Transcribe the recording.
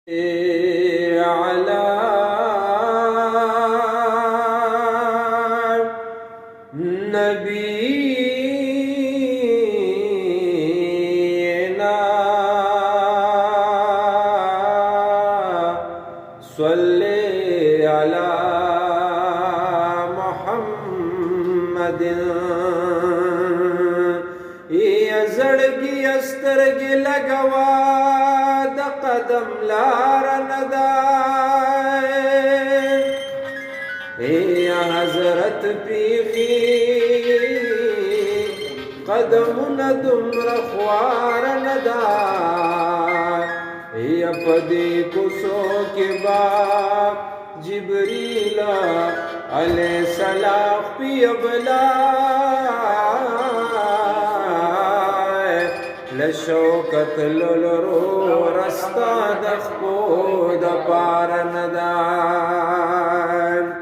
على نبينا صلي على محمد يا زړګي سترګې لګوا د قدم لار ندا یا حضرت پیغی قدمونه دومره خوار ندا یا پدې کوڅو کې با جبريل علیہ السلام پی بلا لشوکت لولرو رستا د خپو د پار ندا